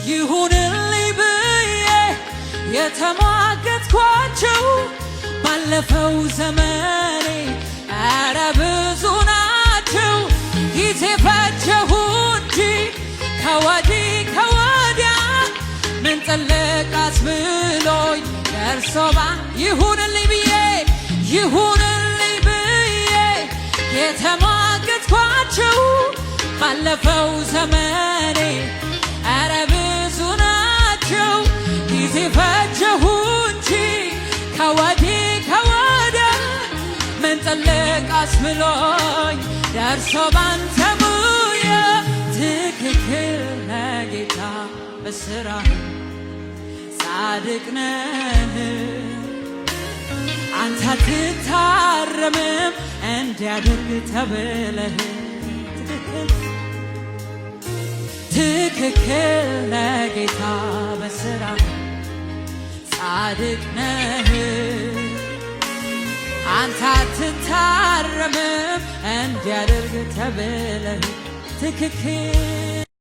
ይሁንልኝ ብዬ የተሟገትኳቸው ባለፈው ዘመኔ ኧረ ብዙ ናቸው። ጊዜ ፈጀሁ እንጂ ከወዲህ ከወዲያ ምን ጥልቅ አስብሎኝ ደርሶባ ይሁንልኝ ብዬ የተሟገትኳቸው ባለፈው ዘመኔ ኧረ ብዙ ናቸው። ጊዜ ፈጀሁ እንጂ ከወዲህ ከወዲያ ምን ጥልቅ አስብሎኝ ደርሶ ባንተ ሙያ ትክክል ነህ ጌታ በሥራህ ጻድቅ ነህ አንተ አትታረምም እንዲያደርግ ተብለህ ትክክል ነህ ጌታ በሥራህ ጻድቅ ነህ አንተ አትታረምም እንዲያደርግ ተብለህ ትክክል